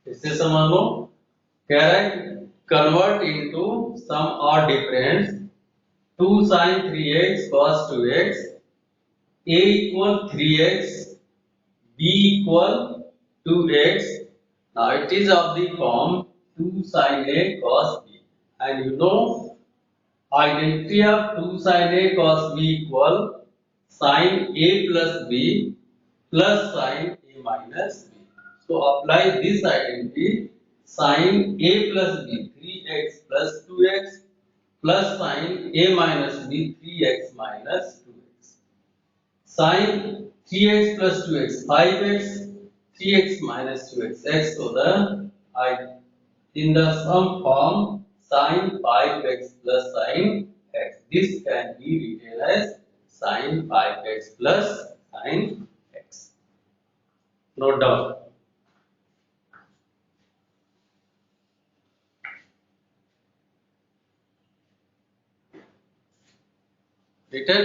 इससे समझ लो, कह रहा है कन्वर्ट इनटू सम और difference 2 sin 3x cos 2x a equal 3x b equal 2x. Now it is of the form 2 sin a cos b, and you know identity of 2 sin a cos b equal sin a plus b plus sin a minus b. So apply this identity, sin a plus b 3x plus 2x plus sin a minus b 3x minus 2x. Sin 3x plus 2x 5x, 3x minus 2x x. So the I in the sum form sin 5x plus sin x. This can be written as sin 5x plus sin x. Note down. Written.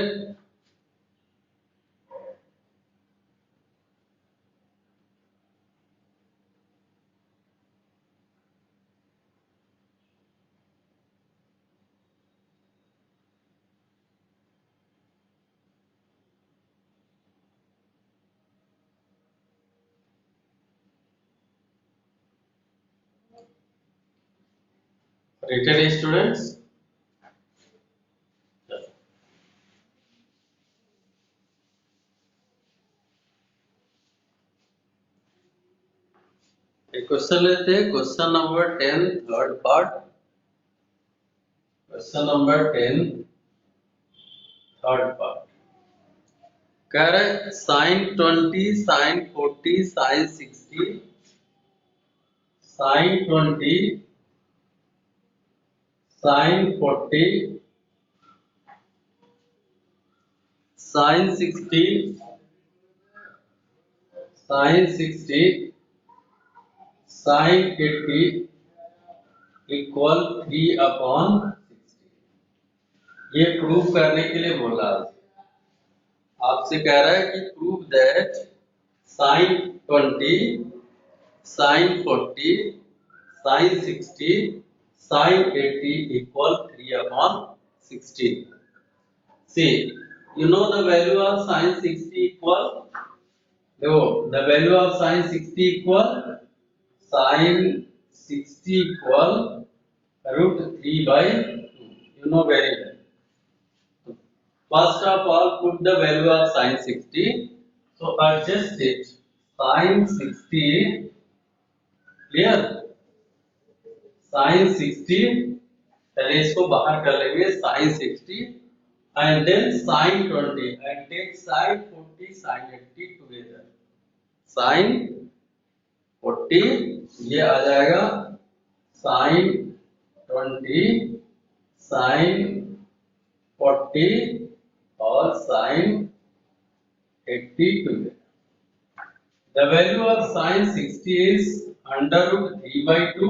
Written, students. एक question लेते हैं, question number 10 third part. Question number 10 third part कह रहे sine 20 sine 40 sine 60 sine 20 sine 40 sine 60 sine 60 sine 80 equal 3/60। ये prove करने के लिए बोला, आपसे कह रहा है कि prove that sine 20 sine 40 sine 60 sine 80 equal 3/60। See, you know the value of sin 60 equal, देखो the value of sin 60 equal sin 60 equal √3/2. You know very well. First of all, put the value of sin 60. So adjust it. Sin 60, clear? Sin 60, पहले इसको बाहर कर लेंगे sin 60 and then sin 20 and take sin 40 sin 80 together. Sin 40 ये आ जाएगा sin 20 sin 40 और sin 80 together. The value of sin 60 is √3/2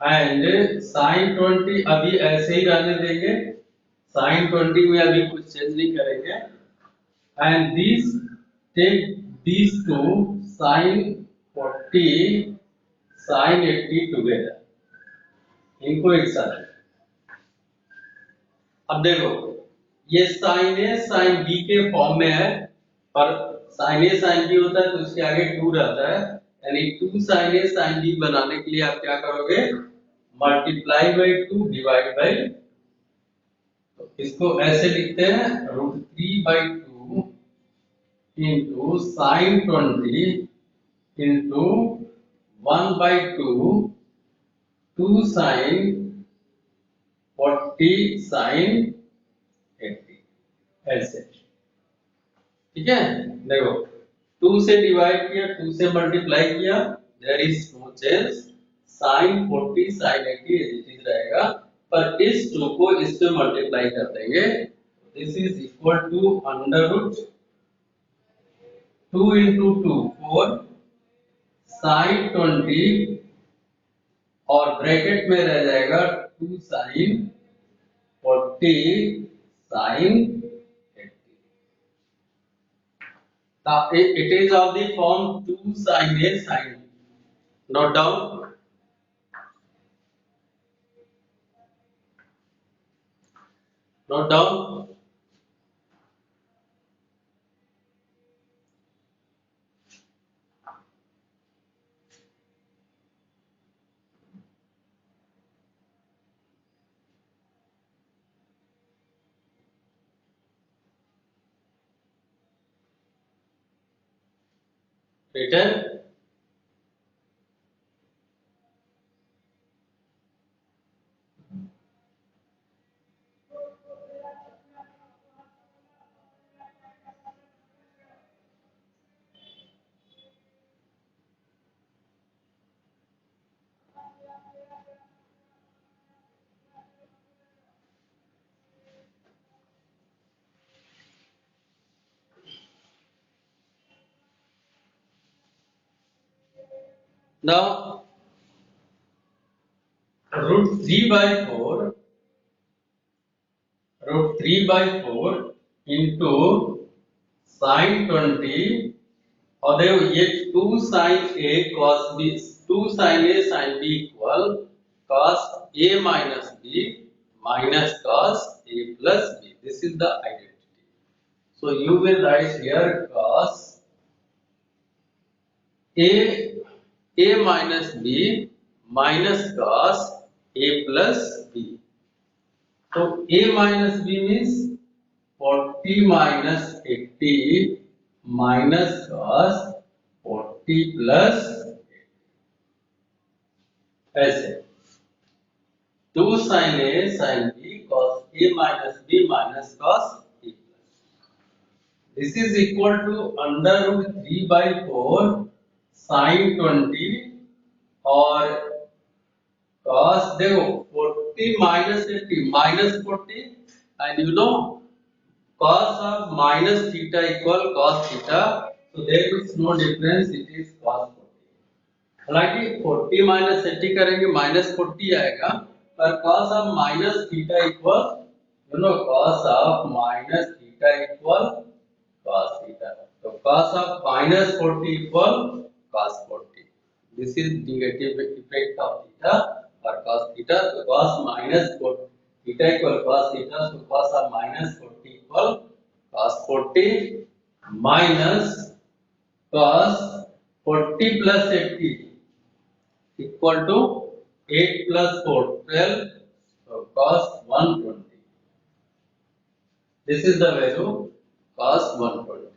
and sin 20 अभी ऐसे ही रहने देंगे, sin 20 में अभी कुछ चेंज नहीं करेंगे, and these take these two sin 40 sin 80 together, इनको एक साथ। अब देखो ये sin a sin b के फॉर्म में है, पर sin a sin b होता है तो उसके आगे 2 रहता है, यानी 2 sin a sin b बनाने के लिए आप क्या करोगे, मल्टीप्लाई बाई 2 डिवाइड बाई, तो इसको ऐसे लिखते हैं √3/2 into sin 20 into 1/2 2 sin 40 sin 80 ऐसे, ठीक है। देखो 2 से डिवाइड किया, 2 से मल्टीप्लाई किया, there is no change, sin 40 sin 80 it is रहेगा, पर इस 2 को इससे मल्टीप्लाई कर देंगे, this is equal to √2 into 2 4 sin 20 और ब्रैकेट में रह जाएगा 2 sin 40 sin 80। It is of the form 2 sin a sin b. Note down. Note down. Written. Now root 3 by 4, root 3 by 4 into sin 20, और देखो ये 2 sin a cos b, 2 sin a sin b equal cos a minus b minus cos a plus b. This is the identity. So you will write here cos a minus b minus cos a plus b. So a minus b means 40 minus 80 minus cos 40 plus ऐसे 2 sin a sin b cos a minus b minus cos a plus. This is equal to under root 3 by 4 sin 20 और cos देखो 40 minus 80 minus 40 and you know cos of minus theta equal cos theta, so there is no difference, it is cos 40. हालांकि 40 minus 80 करेंगे minus 40 आएगा, पर cos of minus theta equal cos of minus theta equal cos theta, तो cos of minus 40 equal cos 40. This is negative effect of theta और cos theta, तो cos minus theta equal cos theta, so cos of minus 40 equal cos 40 minus cos 40 plus 80 equal to 8 plus 4 12, so cos 120. This is the value cos 120.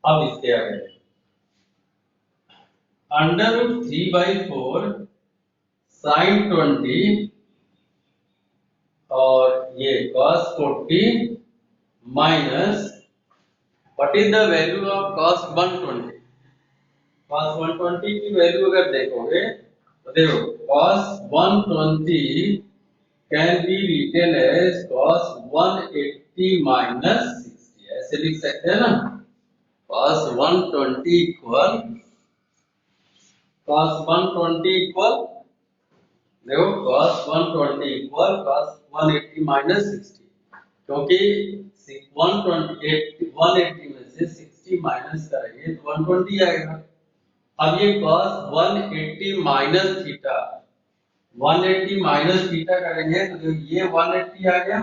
अब इसके आगे under root 3 by 4 sin 20 और ये cos 40 minus what is the value of cos 120? cos 120 की value अगर देखोगे तो देखो cos 120 can be written as cos 180 minus 60, ऐसे लिख सकते हैं ना, cos 120 इक्वल देखो cos 120 इक्वल cos 180 minus 60, क्योंकि 180 में से 60 माइनस करेंगे तो 120 आएगा. अब ये cos 180 minus theta 180 minus theta करेंगे तो ये 180 आ गया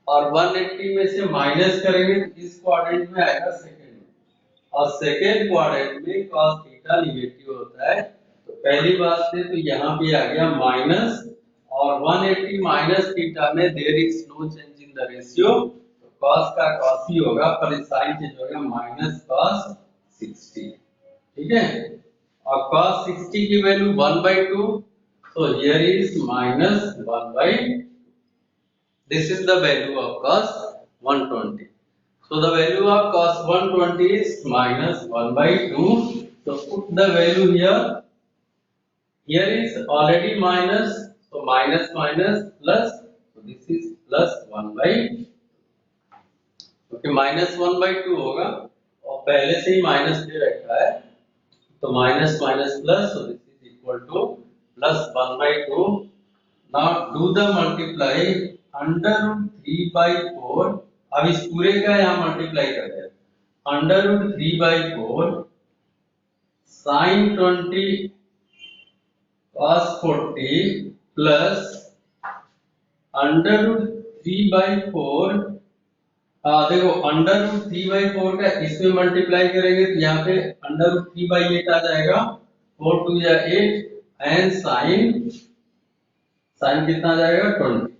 और 180 में से माइनस करेंगे तो इस क्वाड्रेंट में आएगा सेकंड में, और सेकंड क्वाड्रेंट में cos थीटा नेगेटिव होता है, तो पहली बात से तो यहाँ पे आ गया माइनस, और 180 माइनस थीटा में there is no change in the ratio, तो cos का cos ही होगा, पर साइन चेंज हो गया माइनस cos 60. ठीक है, और cos 60 की value 1/2, so here is minus 1/2. This is the value of cos 120. So the value of cos 120 is minus 1/2. So put the value here. Here is already minus, so minus minus plus, so this is plus 1/2. Okay, minus 1/2 होगा और पहले से ही minus दे रखा है, तो minus minus plus, so this is equal to plus 1/2. Now do the multiply under root 3 by 4. अब इस पूरे का यहाँ मल्टीप्लाई कर दे, under root 3 by 4 sin 20 cos 40 plus under root 3/4। देखो अंडर रूट 3/4 का इसमें मल्टीप्लाई करेंगे तो यहाँ पे अंडर रूट 3/8 आ जाएगा। 4 2 या 8 एंड साइन कितना आ जाएगा 20।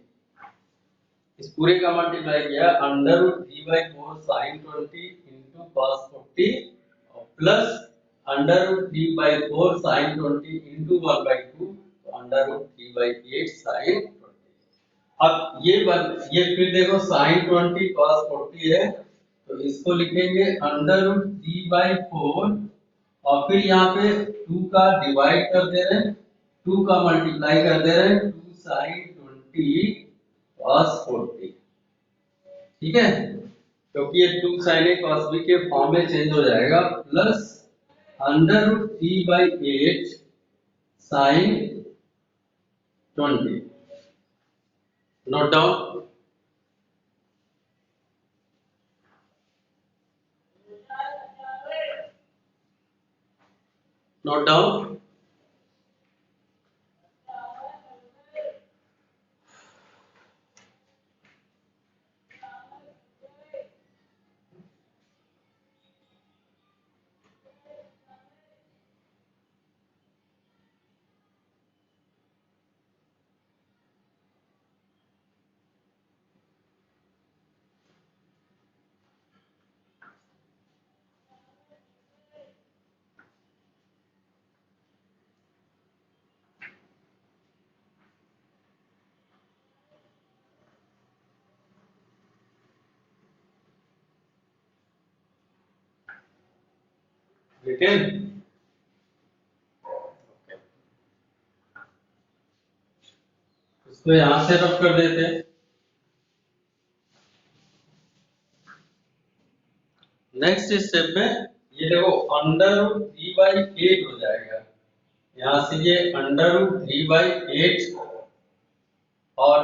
इस पूरे का मल्टीप्लाई किया under root 3/4 sine 20 into cos 40 और plus under root 3/4 sine 20 into 1/2 तो अंडर रूट 3/8 साइन 20। अब ये फिर देखो साइन 20 cos 40 है तो इसको लिखेंगे अंडर रूट 3/4 और फिर यहाँ पे 2 का डिवाइड कर दे रहे हैं, 2 का मल्टीप्लाई कर दे रहे हैं, 2 साइन 20 cos 40। ठीक है, क्योंकि ये 2 साइन ए cos b के फॉर्म में चेंज हो जाएगा plus under root 3/8 sine 20। Note down. Note down. Written इसको यहां से रब कर देते हैं। नेक्स्ट स्टेप में ये देखो अंडर रूट 3/8 हो जाएगा। यहां से ये अंडर रूट 3/8 और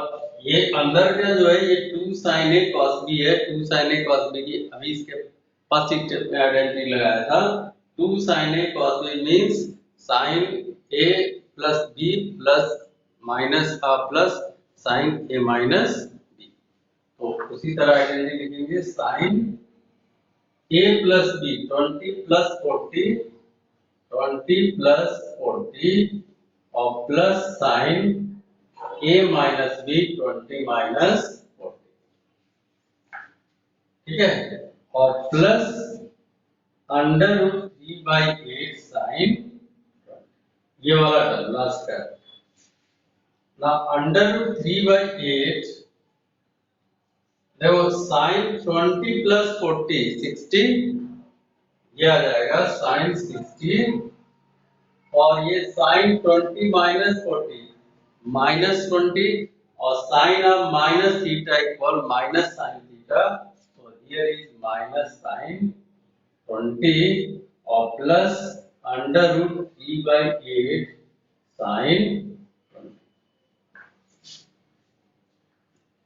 ये अंदर का जो है ये 2 sin a cos b है। 2 sin a cos b की अभी इसके फर्स्ट स्टेप में आइडेंटिटी लगाया था। 2 sin a cos b means sin a plus b plus minus plus sin a minus b। तो उसी तरह आइडेंटिटी लिखेंगे sin a plus b 20 plus 40 20 plus 40 और plus sin a minus b 20 minus 40। ठीक है, और प्लस अंडर रूट 3/8 साइन ये वाला टर्म लास्ट का ना अंडर रूट 3/8। देखो साइन 20 प्लस 40 60 ये आ जाएगा साइन 60 और ये साइन 20 माइनस 40 माइनस 20 और sine of minus theta equal minus sine theta. तो हियर इज माइनस साइन 20 और plus under root 3/8 sine 20।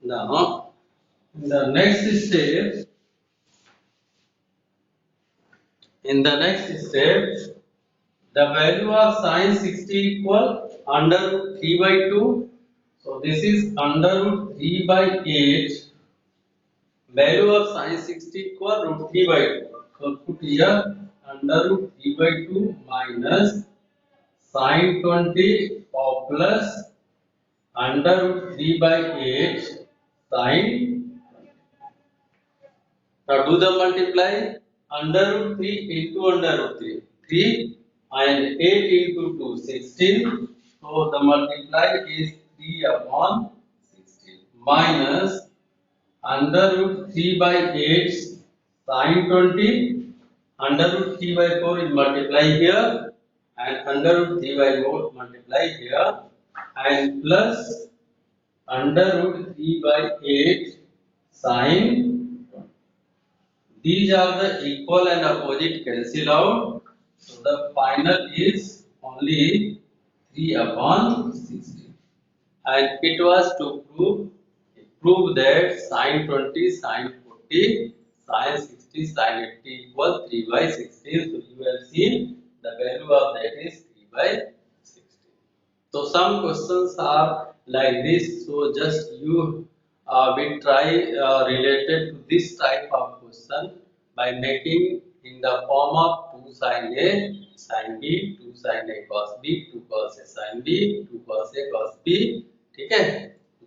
Now in the next step the value of sin 60 equal under root 3/2. So this is under root 3/8. Value of sin 60 equal root 3/2. So put here under root 3/2 minus sin 20 or plus under root 3/8 sin. Now do the multiply under root 3 into under root 3. 3 and 8 into 2 16. So the multiply is 3 upon 16 minus under root 3/8 sin 20. Under root 3/4 is multiply here and under root 3/4 multiply here and plus under root 3/8 sin 20. These are the equal and opposite cancel out. So the final is only 3 upon 16. And it was to prove that sin 20, sin 40, sin 60, sin 80 equal 3/16. So you have seen the value of that is 3/16. So some questions are like this. So just you will try related to this type of question by making in the form of 2 sin A sin B, 2 sin A cos B, 2 cos A sin B, 2 cos A cos B. ठीक है,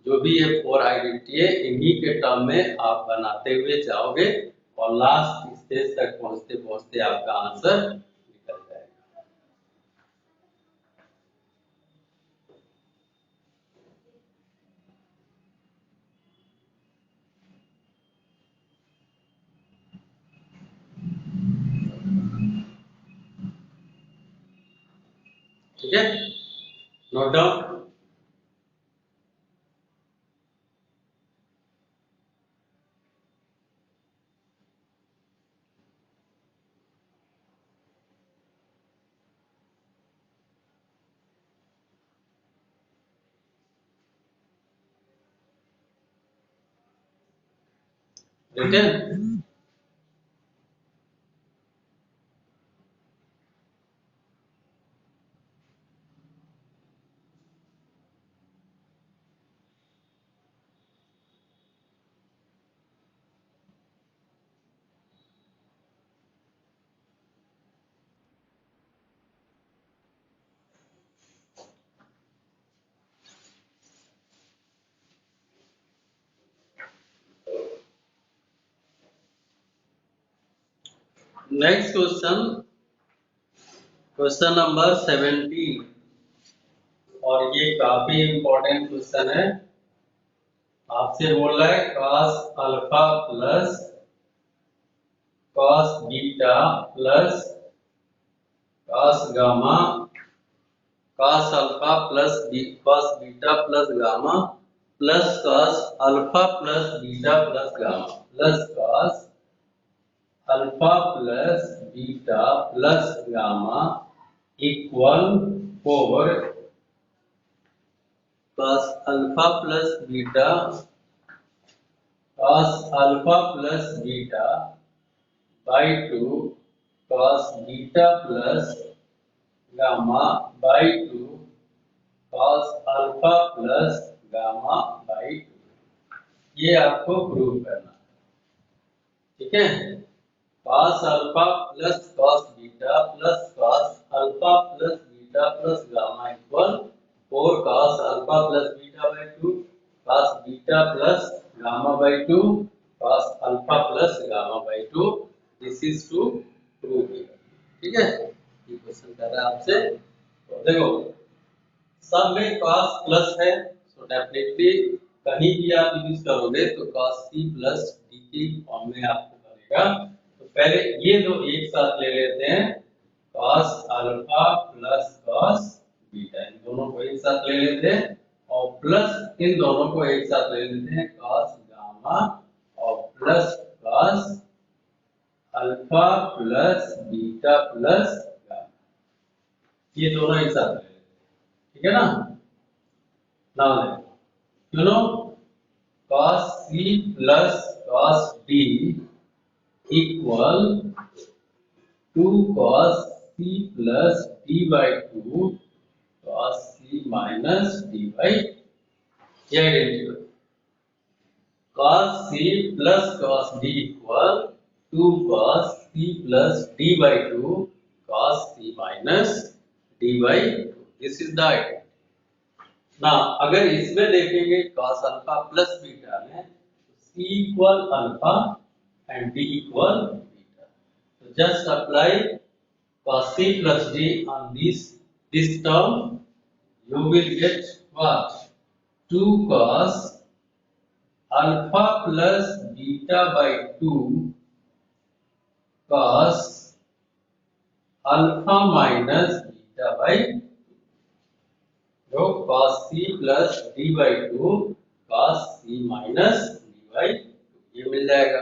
जो भी ये 4 identity है इन्हीं के term में आप बनाते हुए जाओगे और लास्ट स्टेज तक पहुंचते पहुंचते आपका आंसर निकल जाएगा। ठीक है, note down. Return next question, question number 17 और ये काफी इंपॉर्टेंट क्वेश्चन है। आपसे बोल रहा है cos alpha plus cos beta plus cos gamma, cos alpha plus cos beta plus gamma plus cos alpha plus beta plus gamma plus cos alpha plus beta plus gamma equal 4 cos alpha plus beta cos alpha plus beta by 2 cos beta plus gamma by 2 cos alpha plus gamma by 2। ये आपको prove करना है। ठीक है, cos alpha plus cos beta plus cos alpha plus beta plus gamma equal 4 cos alpha plus beta by 2 cos beta plus gamma by 2 cos alpha plus gamma by 2। This is to prove here. ठीक है, ये question कर रहा है आपसे। तो देखो सब में cos प्लस है, तो डेफिनेटली कहीं भी आप यूज करोगे तो cos c प्लस d के फॉर्म में आपको बनेगा। तो पहले ये दो एक साथ ले लेते हैं, cos alpha plus cos beta, इन दोनों को एक साथ ले लेते हैं और प्लस इन दोनों को एक साथ ले लेते हैं cos गामा और plus cos alpha plus beta plus gamma, ये दोनों एक साथ ले लेते हैं। ठीक है ना, नाउ देखो, cos c plus cos d equal 2 cos c plus d by 2 cos c minus d by, ये identity cos c plus cos d equal 2 cos c plus d by 2 cos c minus d by 2। This is the identity. ना अगर इसमें देखेंगे cos alpha plus beta में c equal alpha and d equal beta, तो just apply cos c plus d on this term, you will get what? 2 cos alpha plus beta by 2 cos alpha minus beta by 2, जो cos c plus d by 2 cos c minus d by 2, ये मिल जाएगा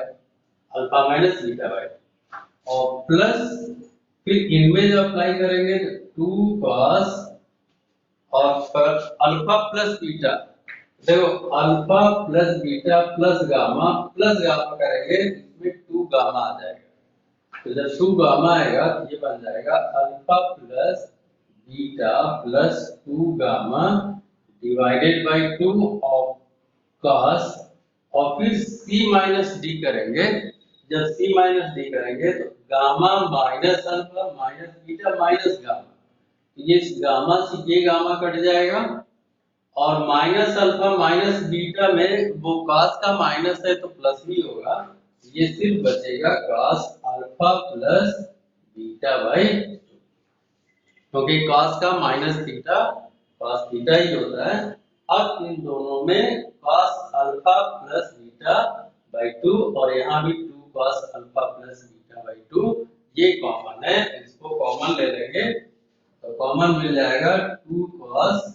alpha minus beta by, और plus फिर इनमें जो apply करेंगे तो 2 cos और अल्फा प्लस बीटा, देखो alpha plus beta plus gamma करेंगे, इसमें 2 गामा आ जाएगा। तो जब 2 गामा आएगा तो ये बन जाएगा alpha plus beta plus 2 gamma divided by 2 of cos, और फिर c माइनस डी करेंगे। जब c माइनस डी करेंगे तो gamma minus alpha minus beta minus gamma, ये गामा से ये गामा कट जाएगा, और माइनस अल्फा माइनस बीटा में वो cos का माइनस है तो प्लस ही होगा, ये सिर्फ बचेगा cos alpha plus beta by, क्योंकि cos का माइनस थीटा cos थीटा ही होता है। अब इन दोनों में cos alpha plus beta by 2 और यहाँ भी 2 cos alpha plus beta by 2 ये कॉमन है, इसको कॉमन ले लेंगे तो कॉमन मिल जाएगा 2 cos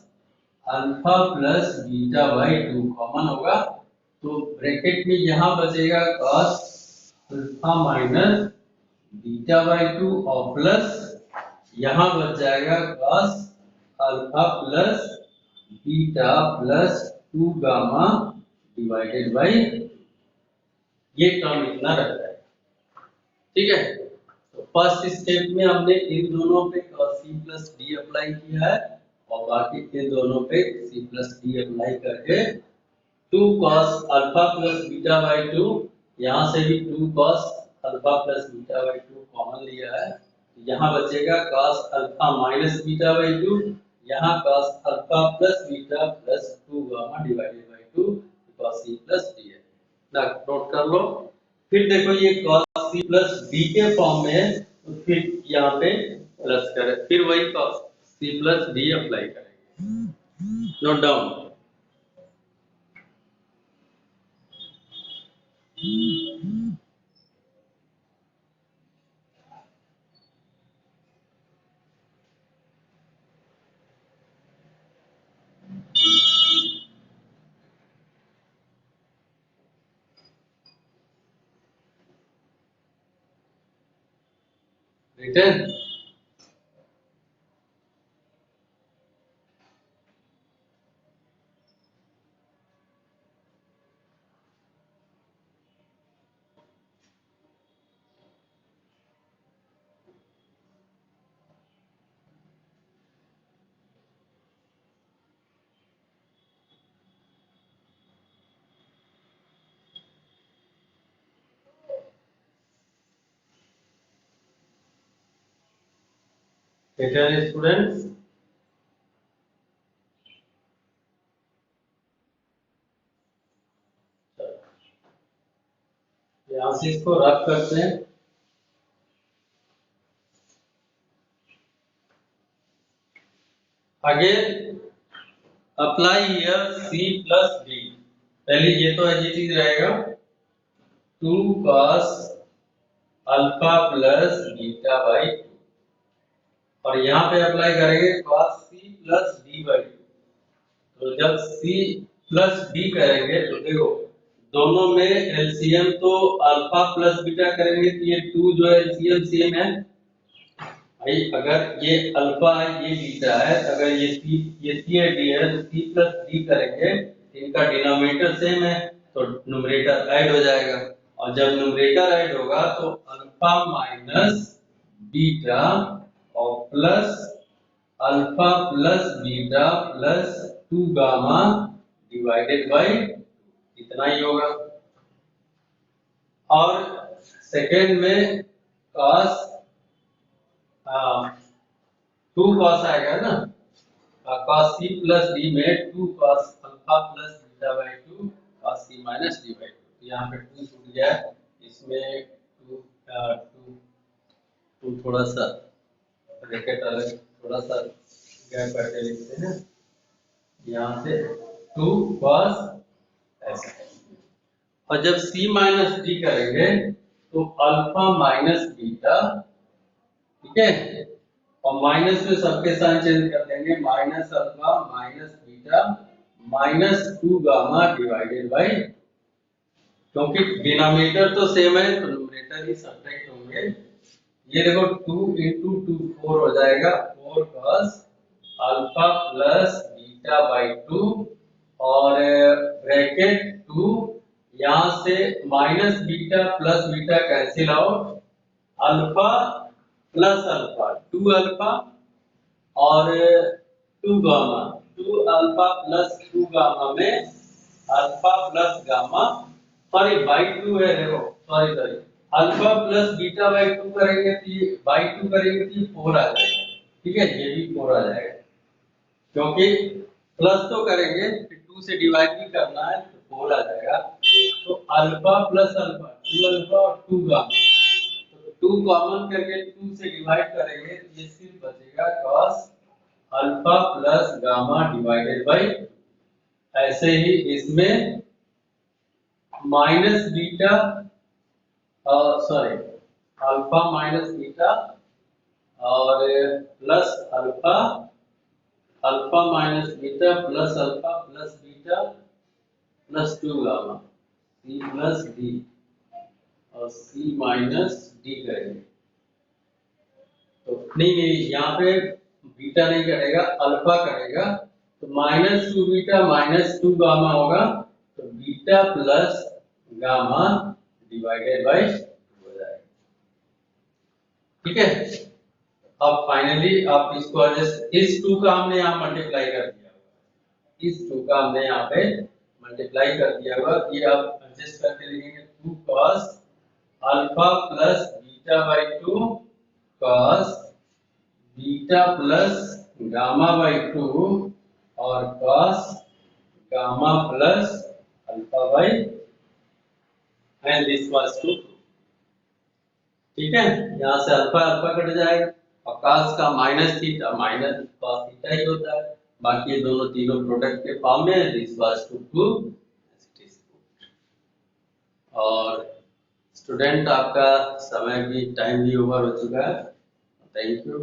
alpha plus beta by 2 common होगा, तो ब्रैकेट में यहाँ बचेगा cos alpha minus beta by 2 और प्लस यहाँ बच जाएगा cos alpha plus beta plus 2 gamma divided by, ये टर्म इतना रहता है। ठीक है, तो फर्स्ट स्टेप में हमने इन दोनों पे cos c plus D apply किया है और बाकी इन दोनों पे c प्लस डी अप्लाई करके 2 cos alpha plus beta by 2, यहाँ से भी 2 cos alpha plus beta by 2 common लिया है, यहाँ बचेगा cos alpha minus beta by 2, यहाँ cos alpha plus beta plus 2 gamma divided by 2 cos c plus D है ना, नोट कर लो। फिर देखो ये cos c प्लस डी के फॉर्म में है तो फिर यहाँ पे प्लस करें, फिर वही cos c plus D apply करेंगे, नोट डाउन। रिटर्न स्टूडेंट्स, यहाँ से इसको रब करते हैं। Again apply here c plus D, पहले ये तो एज इट इज रहेगा 2 cos alpha plus beta by 2, और यहाँ पे अप्लाई करेंगे cos c plus D by 2, तो जब c प्लस डी करेंगे तो देखो दोनों में एलसीएम तो अल्फा प्लस बीटा करेंगे तो ये 2 जो है एलसीएम सेम है भाई, अगर ये अल्फा है ये बीटा है, अगर ये सी है डी है तो सी प्लस डी करेंगे, इनका डिनोमिनेटर सेम है तो न्यूमरेटर ऐड हो जाएगा, और जब न्यूमरेटर ऐड होगा तो अल्फा माइनस बीटा और plus alpha plus beta plus 2 gamma divided by इतना ही होगा। और सेकेंड में cos 2 cos आएगा ना, cos c प्लस डी में 2 cos alpha plus beta by 2 cos c minus D by 2, यहाँ पे 2 छूट गया है, इसमें 2 थोड़ा सा ब्रैकेट अलग थोड़ा सा गैप करके लिखते हैं, यहाँ से 2 cos ऐसा, और जब c माइनस डी करेंगे तो अल्फा माइनस बीटा, ठीक है, और माइनस में सबके साइन चेंज कर देंगे, minus alpha minus beta minus 2 gamma divided by, क्योंकि डिनोमिनेटर तो सेम है तो न्यूमरेटर ही सब्ट्रैक्ट होंगे, ये देखो 2 into 2 4 हो जाएगा, 4 cos alpha plus beta by 2 और ब्रैकेट 2, यहाँ से minus beta plus beta cancel out, alpha plus alpha 2 alpha और 2 गामा, 2 अल्फा प्लस 2 गामा में alpha plus gamma, sorry by 2 है, देखो sorry sorry, alpha plus beta by 2 करेंगे तो ये बाई 2 करेंगे तो ये 4 आ जाएगा। ठीक है, ये भी 4 आ जाएगा, क्योंकि प्लस तो करेंगे फिर 2 से डिवाइड भी करना है तो 4 आ जाएगा। तो अल्फा प्लस अल्फा 2 अल्फा और 2 गामा, तो 2 कॉमन करके 2 से डिवाइड करेंगे तो ये सिर्फ बचेगा cos alpha plus gamma divided by, ऐसे ही इसमें minus beta, sorry alpha minus beta और plus alpha, alpha minus beta plus alpha plus beta plus 2 gamma, C plus D और सी माइनस डी करेंगे। तो नहीं यहाँ पे बीटा नहीं करेगा, अल्फा करेगा, तो माइनस 2 बीटा माइनस 2 गामा होगा, तो beta plus gamma divided by हो जाएगा। ठीक है, अब फाइनली आप इसको एडजस्ट, इस 2 का हमने यहाँ मल्टीप्लाई कर दिया होगा, इस 2 का हमने यहाँ पे मल्टीप्लाई कर दिया होगा, ये आप एडजस्ट करके लिखेंगे 2 cos alpha plus beta by 2 cos beta plus gamma by 2 और cos gamma plus alpha by, and this was 2। ठीक है, यहाँ से अल्फा अल्फा कट जाएगा और cos का minus theta minus cos theta ही होता है, बाकी ये दोनों तीनों प्रोडक्ट के फॉर्म में है, दिस वाज 2 और स्टूडेंट आपका समय भी टाइम भी ओवर हो चुका है। Thank you.